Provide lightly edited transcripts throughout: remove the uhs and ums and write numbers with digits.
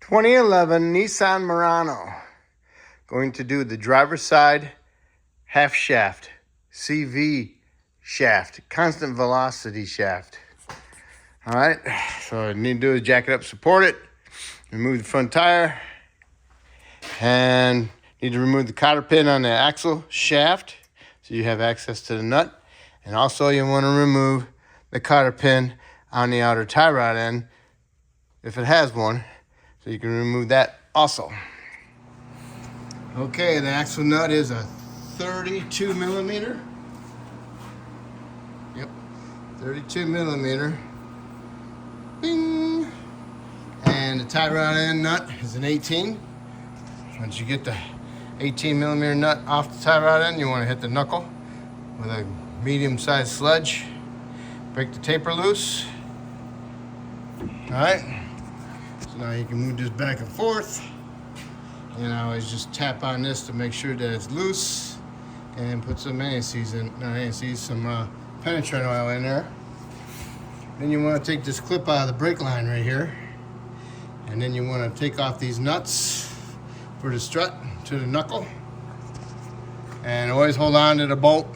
2011 Nissan Murano. Going to do the driver's side half shaft, CV shaft, constant velocity shaft. All right, so what I need to do is jack it up, support it, remove the front tire, and need to remove the cotter pin on the axle shaft so you have access to the nut. And also you want to remove the cotter pin on the outer tie rod end if it has one, so you can remove that also. Okay, the axle nut is a 32 millimeter. Yep, 32 millimeter. Bing! And the tie rod end nut is an 18. Once you get the 18 millimeter nut off the tie rod end, you want to hit the knuckle with a medium-sized sledge. Break the taper loose. All right. So now you can move this back and forth. And I always just tap on this to make sure that it's loose, and put some some penetrant oil in there. Then you want to take this clip out of the brake line right here, and then you want to take off these nuts for the strut to the knuckle, and always hold on to the bolt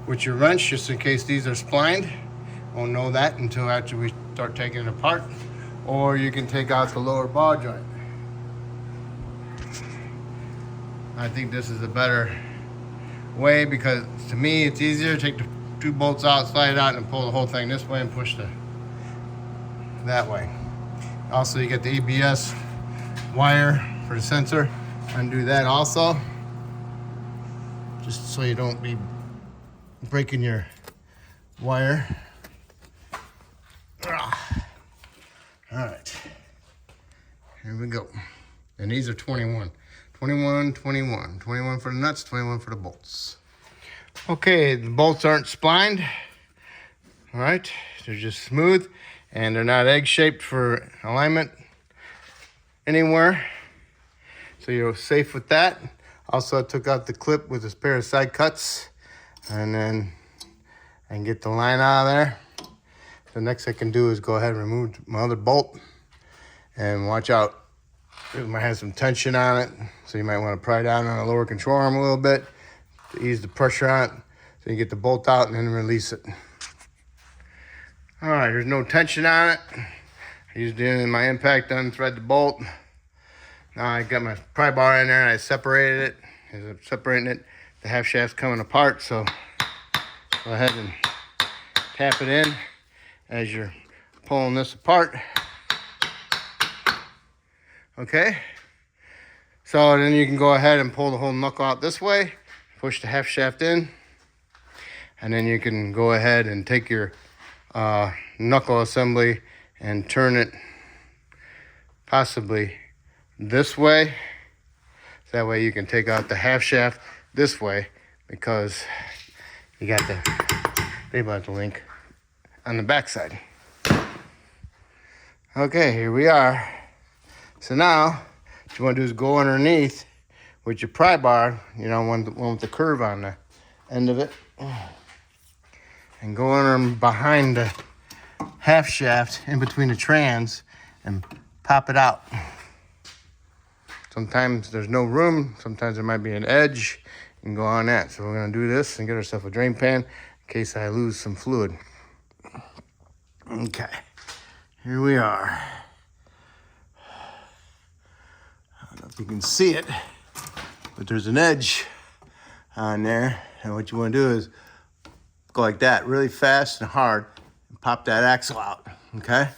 with your wrench just in case these are splined. Won't know that until after we start taking it apart. Or you can take out the lower ball joint. I think this is a better way because to me it's easier to take the two bolts out, slide it out, and pull the whole thing this way and push that way. Also, you get the ABS wire for the sensor. Undo that also, just so you don't be breaking your wire. All right, here we go. And these are 21. 21, 21. 21 for the nuts, 21 for the bolts. Okay, the bolts aren't splined. All right, they're just smooth, and they're not egg-shaped for alignment anywhere. So you're safe with that. Also, I took out the clip with this pair of side cuts, and then I can get the line out of there. The next I can do is go ahead and remove my other bolt, and watch out. It might have some tension on it, so you might want to pry down on the lower control arm a little bit to ease the pressure on it, so you get the bolt out and then release it. All right, there's no tension on it. I used it in my impact to unthread the bolt. Now I got my pry bar in there and I separated it. As I'm separating it, the half shaft's coming apart, so go ahead and tap it in as you're pulling this apart. Okay, so then you can go ahead and pull the whole knuckle out this way, push the half shaft in, and then you can go ahead and take your knuckle assembly and turn it possibly this way. So that way you can take out the half shaft this way, because you got the link on the back side. Okay, here we are. So now, what you want to do is go underneath with your pry bar, you know, one with the curve on the end of it, and go under behind the half shaft in between the trans and pop it out. Sometimes there's no room, sometimes there might be an edge. You can go on that. So we're going to do this and get ourselves a drain pan in case I lose some fluid. Okay, here we are. I don't know if you can see it, but there's an edge on there. And what you want to do is go like that, really fast and hard, and pop that axle out, okay?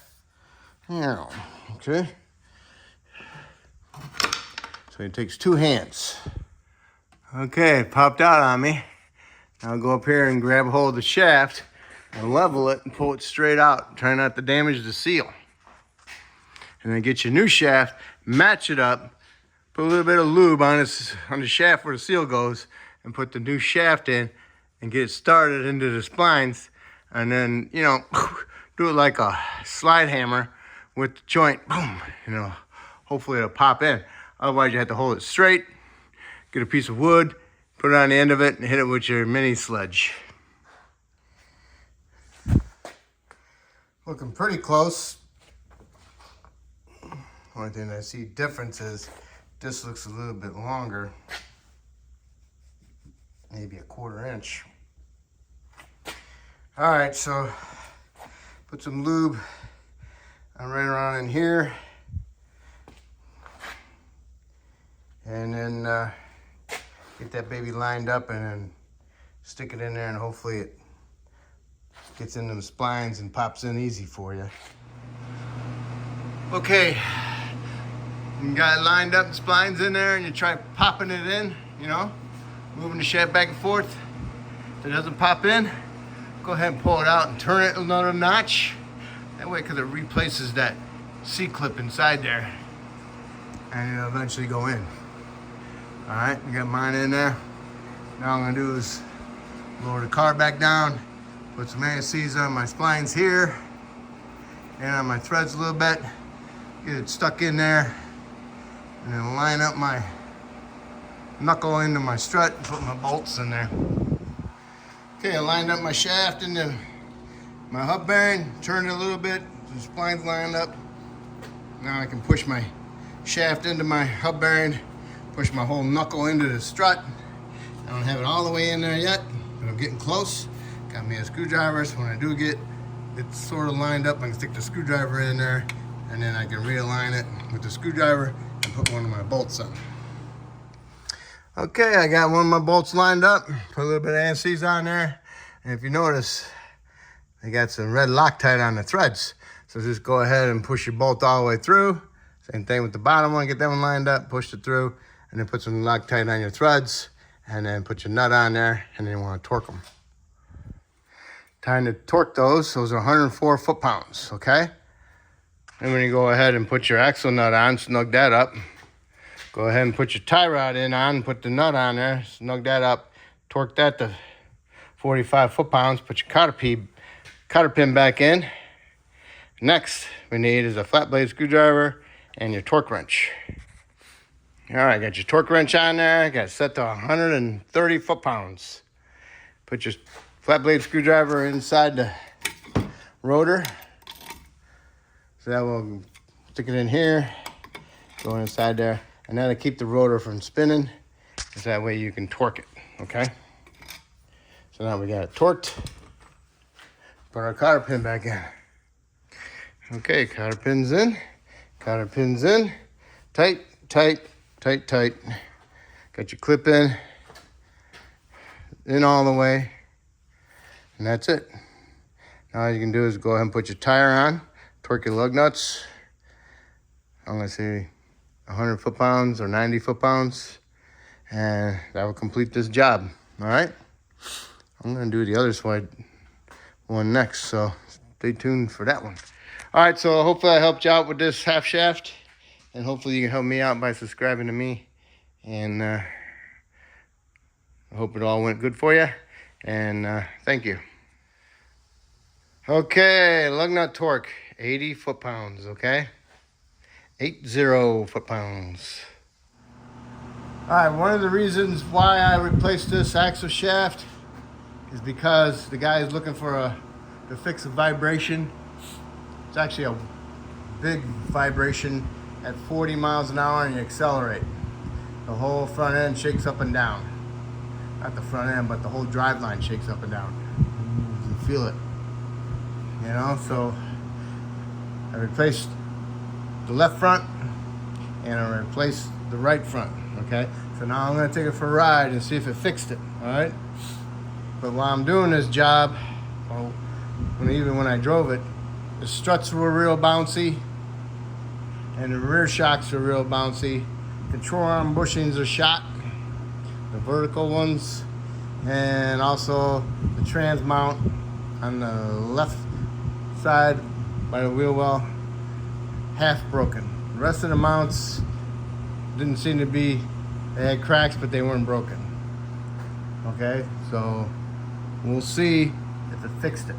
Yeah, okay. So it takes two hands. Okay, it popped out on me. Now I'll go up here and grab a hold of the shaft and level it and pull it straight out. Try not to damage the seal. And then get your new shaft, match it up, put a little bit of lube on the shaft where the seal goes, and put the new shaft in and get it started into the splines. And then, you know, do it like a slide hammer with the joint. Boom, you know, hopefully it'll pop in. Otherwise you have to hold it straight, get a piece of wood, put it on the end of it, and hit it with your mini sledge. Looking pretty close. Only thing I see difference is this looks a little bit longer, maybe a 1/4 inch. All right, so put some lube right around in here, and then get that baby lined up and then stick it in there, and hopefully it gets in them splines and pops in easy for you. Okay, you got it lined up, the splines in there, and you try popping it in, you know, moving the shaft back and forth. If it doesn't pop in, go ahead and pull it out and turn it another notch. That way, because it replaces that C-clip inside there, and it'll eventually go in. All right, I got mine in there. Now I'm gonna do is lower the car back down, put some ASCs on my splines here, and on my threads a little bit, get it stuck in there, and then line up my knuckle into my strut and put my bolts in there. Okay, I lined up my shaft into my hub bearing, turned it a little bit, the splines lined up. Now I can push my shaft into my hub bearing, push my whole knuckle into the strut. I don't have it all the way in there yet, but I'm getting close. Got me a screwdriver, so when I do get it sort of lined up, I can stick the screwdriver in there, and then I can realign it with the screwdriver and put one of my bolts on. Okay, I got one of my bolts lined up, put a little bit of ANSIs on there, and if you notice, they got some red Loctite on the threads. So just go ahead and push your bolt all the way through. Same thing with the bottom one, get that one lined up, push it through, and then put some Loctite on your threads, and then put your nut on there, and then you want to torque them. Time to torque those are 104 foot-pounds, okay? And when you go ahead and put your axle nut on, snug that up. Go ahead and put your tie rod in on, put the nut on there, snug that up, torque that to 45 foot-pounds, put your cotter pin back in. Next, we need is a flat blade screwdriver and your torque wrench. All right, got your torque wrench on there, got it set to 130 foot-pounds. Put your flat blade screwdriver inside the rotor. So that will stick it in here, go inside there, and that'll keep the rotor from spinning. So that way you can torque it, okay? So now we got it torqued. Put our cotter pin back in. Okay, cotter pin's in, tight, tight, tight, tight. Got your clip in all the way, and that's it. Now all you can do is go ahead and put your tire on, torque your lug nuts. I'm gonna say 100 foot-pounds or 90 foot-pounds, and that will complete this job, all right? I'm gonna do the other side one next, so stay tuned for that one. All right, so hopefully I helped you out with this half shaft, and hopefully you can help me out by subscribing to me, and I hope it all went good for you, and thank you. Okay, lug nut torque, 80 foot-pounds, okay? 80 foot-pounds. All right, one of the reasons why I replaced this axle shaft is because the guy is looking for to fix a vibration. It's actually a big vibration at 40 miles an hour, and you accelerate. The whole front end shakes up and down. Not the front end, but the whole driveline shakes up and down. You can feel it. You know, so I replaced the left front and I replaced the right front, okay? So now I'm gonna take it for a ride and see if it fixed it, all right? But while I'm doing this job, even when I drove it, the struts were real bouncy and the rear shocks are real bouncy. Control arm bushings are shot, the vertical ones, and also the trans mount on the left side by the wheel well, half broken. The rest of the mounts didn't seem to be, they had cracks, but they weren't broken. Okay, so we'll see if it fixed it.